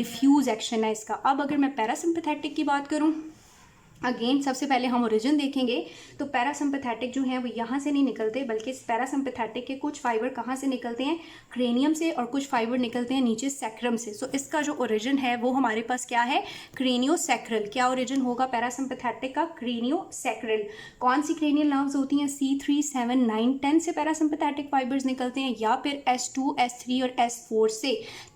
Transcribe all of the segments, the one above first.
Diffuse action है इसका। अब अगर मैं पैरासिम्पथेटिक की बात करूँ, अगेन सबसे पहले हम ओरिजिन देखेंगे। तो पैरासिम्पथेटिक जो है वो यहाँ से नहीं निकलते, बल्कि पैरासिम्पथेटिक के कुछ फाइबर कहाँ से निकलते हैं, क्रेनियम से, और कुछ फाइबर निकलते हैं नीचे सैक्रम से। सो इसका जो ओरिजिन है वो हमारे पास क्या है, क्रेनियोसैक्रल। क्या ओरिजिन होगा पैरासिम्पथेटिक का, क्रेनियोसैक्रल। कौन सी क्रेनियल नर्व्स होती हैं, C3, 7, 9, 10 से पैरासिम्पथेटिक फाइबर्स निकलते हैं, या फिर S2, S3 और S4 से।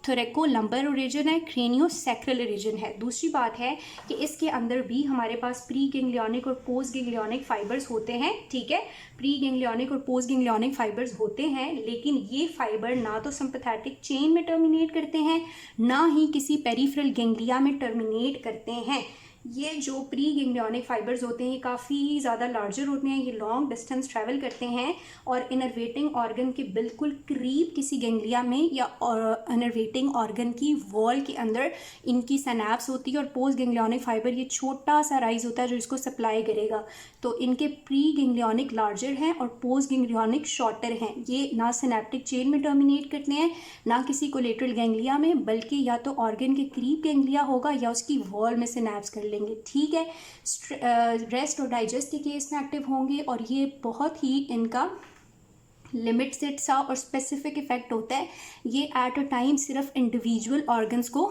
थोरैकोलम्बर ओरिजिन है, क्रेनियोसैक्रल ओरिजिन है। दूसरी बात है कि इसके अंदर भी हमारे पास प्री गैंग्लियोनिक और पोस्ट गैंग्लियोनिक फाइबर्स होते हैं, ठीक है। प्री गैंग्लियोनिक और पोस्ट गैंग्लियोनिक फाइबर्स होते हैं, लेकिन ये फाइबर ना तो सिंपैथेटिक चेन में टर्मिनेट करते हैं, ना ही किसी पेरिफेरल गैंग्लिया में टर्मिनेट करते हैं। ये जो प्री गैंग्लियोनिक फाइबर्स होते हैं ये काफ़ी ज़्यादा लार्जर होते हैं, ये लॉन्ग डिस्टेंस ट्रैवल करते हैं और इनर्वेटिंग ऑर्गन के बिल्कुल करीब किसी गैंग्लिया में या इनर्वेटिंग ऑर्गन की वॉल के अंदर इनकी सिनैप्स होती है। और पोस्ट गैंग्लियोनिक फाइबर ये छोटा सा राइज होता है जो इसको सप्लाई करेगा। तो इनके प्री गैंग्लियोनिक लार्जर हैं और पोस्ट गैंग्लियोनिक शॉर्टर हैं। ये ना सिनेप्टिक चेन में टर्मिनेट करते हैं, ना किसी कोलेटरल गैंग्लिया में, बल्कि या तो ऑर्गन के करीब गैंग्लिया होगा या उसकी वॉल में सिनैप्स कर लेंगे, ठीक है। रेस्ट और डाइजेस्ट के केस में एक्टिव होंगे और ये बहुत ही इनका लिमिटेड सा और स्पेसिफिक इफेक्ट होता है। ये एट अ टाइम सिर्फ इंडिविजुअल ऑर्गन्स को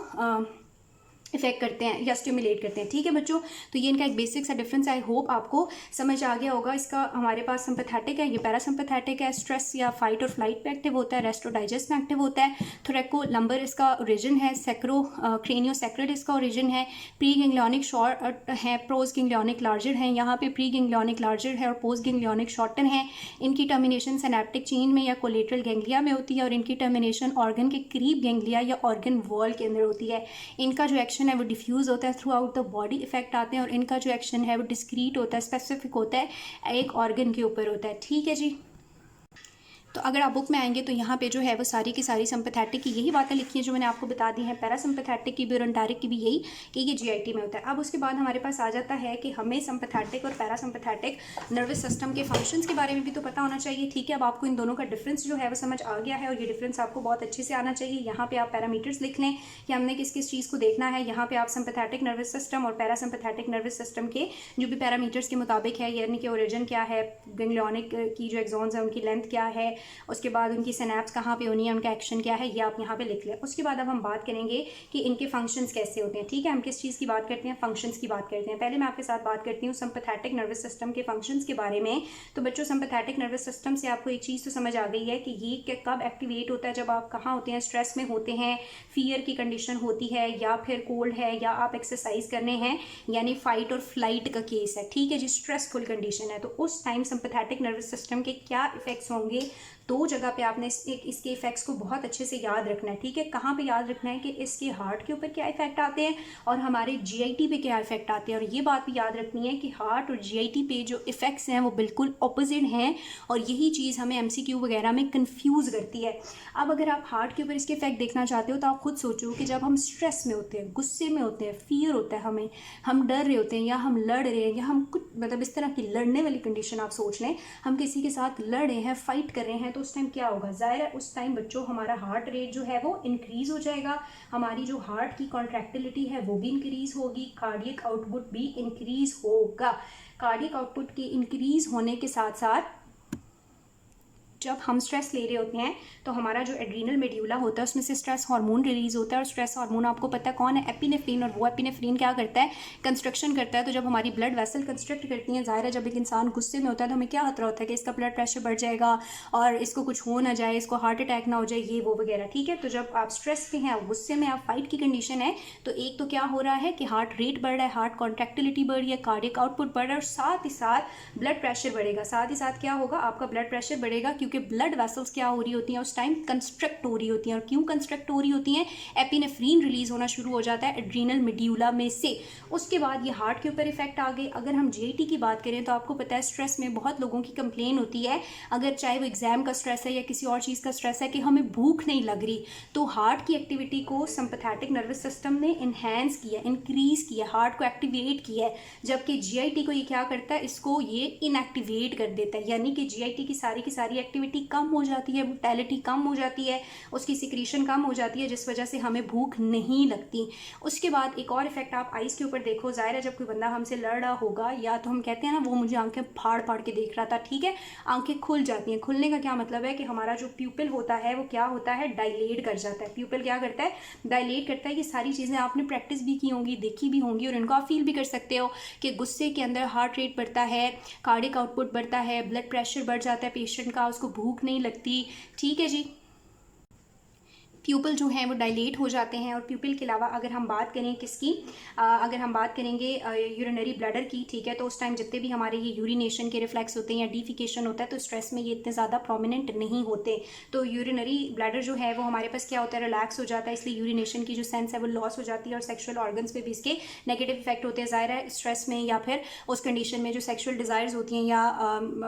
इफेक्ट करते हैं या स्टिमुलेट करते हैं, ठीक है बच्चों। तो ये इनका एक बेसिक सा डिफरेंस, आई होप आपको समझ आ गया होगा। इसका हमारे पास सिंपैथेटिक है, ये पैरासिम्पैथेटिक है, स्ट्रेस या फाइट और फ्लाइट पे एक्टिव होता है, रेस्ट और डाइजेस्ट में एक्टिव होता है। थोरैकोलम्बर इसका ओरिजिन है, क्रेनियोसैक्रल इसका ओरिजिन है, प्री गैंग्लियोनिक शॉर्ट है, पोस्ट गैंग्लियोनिक लार्जर हैं। यहाँ पे प्री गैंग्लियोनिक लार्जर है और पोस्ट गैंग्लियोनिक शॉर्टर हैं। इनकी टर्मिनेशन सिनेप्टिक चेन में या कोलेटरल गैंग्लिया में होती है और इनकी टर्मिनेशन ऑर्गन के करीब गैंग्लिया या ऑर्गन वॉल के अंदर होती है। इनका जो एक्शन है वो डिफ्यूज़ होता है, through out the body effect आते हैं, और इनका जो एक्शन है वो डिस्क्रीट होता है, स्पेसिफिक होता है, एक ऑर्गन के ऊपर होता है, ठीक है जी। तो अगर आप बुक में आएंगे तो यहाँ पे जो है वो सारी की सारी सिंपैथेटिक की यही बातें लिखी हैं जो मैंने आपको बता दी हैं, पैरासिम्पैथेटिक की भी और एंटारिक की भी यही कि ये GIT में होता है। अब उसके बाद हमारे पास आ जाता है कि हमें सिंपैथेटिक और पैरासिम्पैथेटिक नर्वस सिस्टम के फंक्शंस के बारे में भी तो पता होना चाहिए, ठीक है। अब आपको इन दोनों का डिफरेंस जो है वो समझ आ गया है और ये डिफरेंस आपको बहुत अच्छे से आना चाहिए। यहाँ पे आप पैरामीटर्स लिख लें कि हमने किस किस चीज़ को देखना है। यहाँ पे आप सिंपैथेटिक नर्वस सिस्टम और पैरासिम्पैथेटिक नर्वस सिस्टम के जो भी पैरामीटर्स के मुताबिक है, यानी कि ओरिजिन क्या है, गैंग्लियोनिक की जो एक्सॉन्स है उनकी लेंथ क्या है, उसके बाद उनकी सिनैप्स कहाँ पे होनी है, उनका एक्शन क्या है, ये आप यहाँ पे लिख लें। उसके बाद अब हम बात करेंगे कि इनके फंक्शंस कैसे होते हैं, ठीक है। हम किस चीज़ की बात करते हैं, फंक्शंस की बात करते हैं। पहले मैं आपके साथ बात करती हूँ सिंपैथेटिक नर्वस सिस्टम के फंक्शंस के बारे में। तो बच्चों सिंपैथेटिक नर्वस सिस्टम से आपको एक चीज़ तो समझ आ गई है कि ये कब एक्टिवेट होता है, जब आप कहाँ होते हैं, स्ट्रेस में होते हैं, फियर की कंडीशन होती है, या फिर कोल्ड है, या आप एक्सरसाइज करने हैं, यानी फाइट और फ्लाइट का केस है, ठीक है जी, स्ट्रेसफुल कंडीशन है। तो उस टाइम सिंपैथेटिक नर्वस सिस्टम के क्या इफेक्ट्स होंगे, दो जगह पे आपने इसके इफेक्ट्स को बहुत अच्छे से याद रखना है, ठीक है। कहाँ पे याद रखना है कि इसके हार्ट के ऊपर क्या इफेक्ट आते हैं और हमारे GIT पे क्या इफेक्ट आते हैं। और ये बात भी याद रखनी है कि हार्ट और GIT पे जो इफेक्ट्स हैं वो बिल्कुल ऑपोजिट हैं और यही चीज़ हमें MCQ वगैरह में कंफ्यूज करती है। अब अगर आप हार्ट के ऊपर इसके इफेक्ट देखना चाहते हो तो आप खुद सोचो कि जब हम स्ट्रेस में होते हैं, गुस्से में होते हैं, फियर होता है हमें, हम डर रहे होते हैं, या हम लड़ रहे हैं, या हम कुछ मतलब इस तरह की लड़ने वाली कंडीशन आप सोच लें, हम किसी के साथ लड़ रहे हैं, फाइट कर रहे हैं, तो उस टाइम क्या होगा, जाहिर है उस टाइम बच्चों हमारा हार्ट रेट जो है वो इंक्रीज हो जाएगा, हमारी जो हार्ट की कॉन्ट्रैक्टिलिटी है वो भी इंक्रीज होगी, कार्डियक आउटपुट भी इंक्रीज होगा। कार्डियक आउटपुट के इंक्रीज होने के साथ साथ जब हम स्ट्रेस ले रहे होते हैं तो हमारा जो एड्रीनल मेड्यूला होता है उसमें से स्ट्रेस हार्मोन रिलीज होता है, और स्ट्रेस हार्मोन आपको पता है कौन है, एपिनेफ्रिन। और वो एपिनेफ्रिन क्या करता है, कंस्ट्रक्शन करता है। तो जब हमारी ब्लड वेसल कंस्ट्रक्ट करती हैं, जाहिर है जब एक इंसान गुस्से में होता है तो हमें क्या खतरा होता है कि इसका ब्लड प्रेशर बढ़ जाएगा और इसको कुछ हो ना जाए, इसको हार्ट अटैक ना हो जाए, ये वो वगैरह, ठीक है। तो जब आप स्ट्रेस पे हैं, गुस्से में, आप फाइट की कंडीशन है, तो एक तो क्या हो रहा है कि हार्ट रेट बढ़ रहा है, हार्ट कॉन्ट्रैक्टिलिटी बढ़ रही है, कार्डियक आउटपुट बढ़ रहा है, और साथ ही साथ ब्लड प्रेशर बढ़ेगा। साथ ही साथ क्या होगा, आपका ब्लड प्रेशर बढ़ेगा क्योंकि ब्लड वेसल्स क्या हो रही होती हैं उस टाइम, कंस्ट्रक्ट हो रही होती हैं। और क्यों कंस्ट्रक्ट हो रही होती हैं, एपिनेफ्रीन रिलीज होना शुरू हो जाता है एड्रीनल मेड्यूला में से। उसके बाद ये हार्ट के ऊपर इफेक्ट आ गए। अगर हम GIT की बात करें तो आपको पता है स्ट्रेस में बहुत लोगों की कंप्लेन होती है, अगर चाहे वो एग्जाम का स्ट्रेस है या किसी और चीज़ का स्ट्रेस है, कि हमें भूख नहीं लग रही। तो हार्ट की एक्टिविटी को सिंपैथेटिक नर्वस सिस्टम ने इन्हेंस किया, इंक्रीज किया, हार्ट को एक्टिवेट किया है, जबकि GIT को ये क्या करता है, इसको ये इनएक्टिवेट कर देता है। यानी कि GIT की सारी एक्टिविटी एक्टिविटी कम हो जाती है, मोटेलिटी कम हो जाती है, उसकी सिक्रीशन कम हो जाती है, जिस वजह से हमें भूख नहीं लगती। उसके बाद एक और इफेक्ट आप आइज़ के ऊपर देखो, ज़ाहिर है जब कोई बंदा हमसे लड़ रहा होगा या तो हम कहते हैं ना वो मुझे आंखें फाड़ फाड़ के देख रहा था, ठीक है, आंखें खुल जाती हैं। खुलने का क्या मतलब है कि हमारा जो प्यूपिल होता है वो क्या होता है, डायलेट कर जाता है। प्यूपिल क्या करता है, डायलेट करता है। ये सारी चीज़ें आपने प्रैक्टिस भी की होंगी, देखी भी होंगी और इनको आप फील भी कर सकते हो कि गुस्से के अंदर हार्ट रेट बढ़ता है, कार्डिक आउटपुट बढ़ता है, ब्लड प्रेशर बढ़ जाता है पेशेंट का, उसको भूख नहीं लगती, ठीक है जी। प्यूपिल जो हैं वो डायलेट हो जाते हैं। और प्यूपिल के अलावा अगर हम बात करें किसकी, अगर हम बात करेंगे यूरिनरी ब्लैडर की, ठीक है, तो उस टाइम जितने भी हमारे ये यूरिनेशन के रिफ्लेक्स होते हैं या डिफिकेशन होता है तो स्ट्रेस में ये इतने ज़्यादा प्रोमिनेंट नहीं होते। तो यूरिनरी ब्लैडर जो है वो हमारे पास क्या होता है, रिलैक्स हो जाता है, इसलिए यूरिनेशन की जो सेंस है वो लॉस हो जाती है और सेक्शुअल ऑर्गन्स पे भी इसके नेगेटिव इफेक्ट होते हैं। ज़ाहिर है स्ट्रेस में या फिर उस कंडीशन में जो सेक्शुअल डिज़ायर्स होती हैं या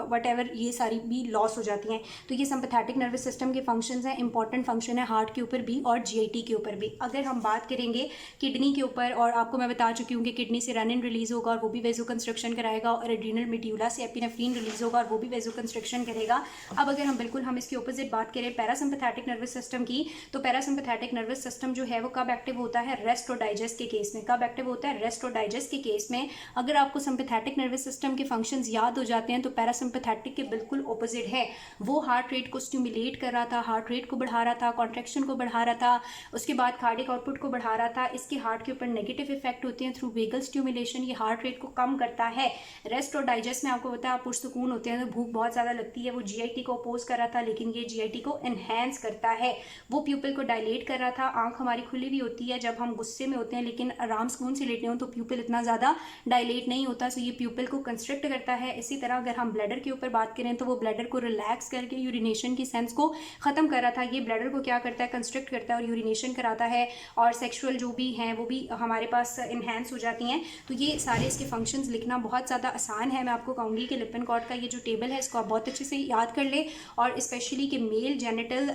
वट एवर, ये सारी भी लॉस हो जाती हैं। तो ये सिंपैथेटिक नर्वस सिस्टम के फंक्शंस हैं, इंपॉर्टेंट फंक्शन है हार्ट के ऊपर भी और जीआईटी के ऊपर भी। अगर हम बात करेंगे किडनी के ऊपर, और आपको मैं बता चुकी हूँ कि किडनी से रेनिन रिलीज होगा और वो भी वेजो कंस्ट्रक्शन कराएगा, और एड्रीनल मेड्यूला से एपिनेफ्रीन रिलीज होगा और वो भी वेजो कंस्ट्रक्शन करेगा। अब अगर हम इसके ऑपोजिट बात करें पैरासिम्पैथेटिक नर्वस सिस्टम की, तो पैरासिम्पैथेटिक नर्वस सिस्टम जो है वो कब एक्टिव होता है, रेस्ट और डाइजेस्ट के केस में। कब एक्टिव होता है, रेस्ट और डाइजेस्ट के केस में। अगर आपको सिंपैथेटिक नर्वस सिस्टम के फंक्शंस याद हो जाते हैं तो पैरासिम्पैथेटिक के बिल्कुल ऑपोजिट है। वो हार्ट रेट को स्टिमुलेट कर रहा था, हार्ट रेट को बढ़ा रहा था, कॉन्ट्रैक्शन को बढ़ा रहा था, उसके बाद कार्डिक आउटपुट को बढ़ा रहा था। इसके हार्ट के ऊपर नेगेटिव इफेक्ट होते हैं थ्रू वेगल स्टिमुलेशन, ये हार्ट रेट को कम करता है। रेस्ट और डाइजेस्ट में आपको पता है आप पुरसुकून होते हैं तो भूख बहुत ज़्यादा लगती है, वो जीआईटी को अपोज कर रहा था, लेकिन ये जीआईटी को एनहेंस करता है। वो प्यूपिल को डायलेट कर रहा था, आंख हमारी खुली भी होती है जब हम गुस्से में होते हैं, लेकिन आराम सुकून से लेटे हों तो प्यूपिल इतना ज़्यादा डायलेट नहीं होता, सो ये प्यूपिल को कंस्ट्रिक्ट करता है। इसी तरह अगर हम ब्लैडर के ऊपर बात करें तो वो ब्लैडर को रिलैक्स करके यूरिनेशन की सेंस को ख़त्म कर रहा था। ये ब्लैडर को क्या करता है, कंस्ट्रिक्ट करता है और यूरिनेशन कराता है, और सेक्सुअल जो भी हैं वो भी हमारे पास इन्हेंस हो जाती हैं। तो ये सारे इसके फंक्शंस लिखना बहुत ज़्यादा आसान है। मैं आपको कहूँगी कि लिप्पिनकॉर्ड का ये जो टेबल है इसको आप बहुत अच्छे से याद कर ले, और स्पेशली कि मेल जेनिटल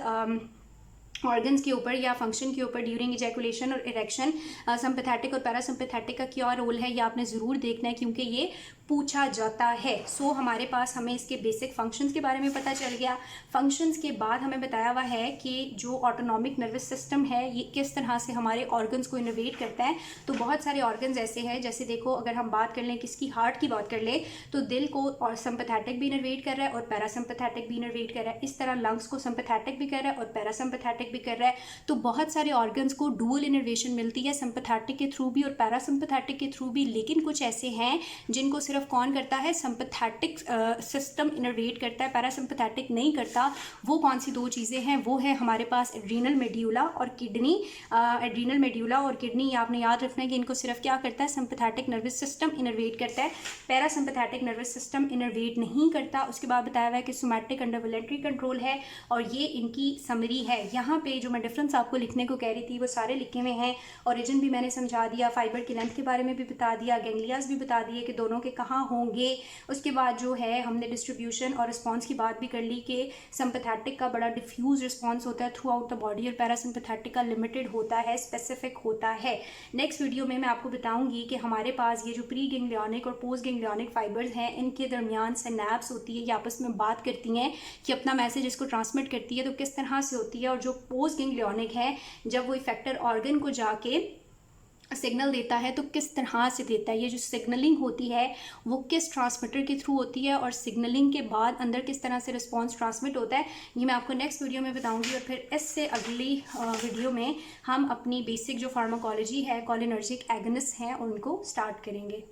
ऑर्गन्स के ऊपर या फंक्शन के ऊपर ड्यूरिंग इजैकुलेशन और इरेक्शन सिंपैथेटिक और पैरासिम्पैथेटिक का क्या रोल है, ये आपने ज़रूर देखना है क्योंकि ये पूछा जाता है। सो हमारे पास हमें इसके बेसिक फंक्शंस के बारे में पता चल गया। फंक्शंस के बाद हमें बताया हुआ है कि जो ऑटोनॉमिक नर्वस सिस्टम है ये किस तरह से हमारे ऑर्गन्स को इनोवेट करता है। तो बहुत सारे ऑर्गन्स ऐसे हैं, जैसे देखो अगर हम बात कर लें किसकी, हार्ट की बात कर ले तो दिल को और सिंपैथेटिक भी इनोवेट कर रहा है और पैरासिम्पैथेटिक भी इनोवेट कर रहा है। इस तरह लंग्स को सिंपैथेटिक भी कर रहा है और पैरासिम्पैथेटिक भी कर रहा है। तो बहुत सारे ऑर्गन्स को डुअल इनोवेशन मिलती है, सिंपैथेटिक के थ्रू भी और पैरासिम्पैथेटिक के थ्रू भी। लेकिन कुछ ऐसे हैं जिनको सिर्फ कौन करता है, सिंपैथेटिक सिस्टम इनोवेट करता है, पैरासिम्पैथेटिक नहीं करता। वो कौन सी दो चीज़ें हैं, वो है हमारे पास एड्रीनल मेड्यूला और किडनी। एड्रीनल मेड्यूला और किडनी आपने याद रखना है कि इनको सिर्फ क्या करता है, सिंपैथेटिक नर्वस सिस्टम इनोवेट करता है, पैरासिम्पैथेटिक नर्वस सिस्टम इनोवेट नहीं करता। उसके बाद बताया हुआ है कि सोमैटिक अंडर वॉलंटरी कंट्रोल है, और ये इनकी समरी है। यहाँ पे जो मैं डिफरेंस आपको लिखने को कह रही थी वो सारे लिखे हुए हैं। ओरिजिन भी मैंने समझा दिया, फाइबर की लेंथ के बारे में भी बता दिया, गैंग्लियाज भी बता दिए कि दोनों के कहाँ होंगे। उसके बाद जो है हमने डिस्ट्रीब्यूशन और रिस्पॉन्स की बात भी कर ली कि सिंपैथेटिक का बड़ा डिफ्यूज रिस्पॉन्स होता है थ्रू आउट द बॉडी और पैरासिम्पैथेटिक का लिमिटेड होता है, स्पेसिफिक होता है। नेक्स्ट वीडियो में मैं आपको बताऊंगी कि हमारे पास ये जो प्री गैंग्लियोनिक और पोस्ट गैंग्लियोनिक फाइबर्स हैं इनके दरमियान सिनैप्स होती है, ये आपस में बात करती हैं कि अपना मैसेज इसको ट्रांसमिट करती है तो किस तरह से होती है। और जो पोस्ट गैंग्लियोनिक है जब वो इफेक्टर ऑर्गन को जाके सिग्नल देता है तो किस तरह से देता है, ये जो सिग्नलिंग होती है वो किस ट्रांसमीटर के थ्रू होती है, और सिग्नलिंग के बाद अंदर किस तरह से रिस्पांस ट्रांसमिट होता है, ये मैं आपको नेक्स्ट वीडियो में बताऊंगी। और फिर इससे अगली वीडियो में हम अपनी बेसिक जो फार्माकोलॉजी है, कोलिनर्जिक एगनिस्ट हैं, उनको स्टार्ट करेंगे।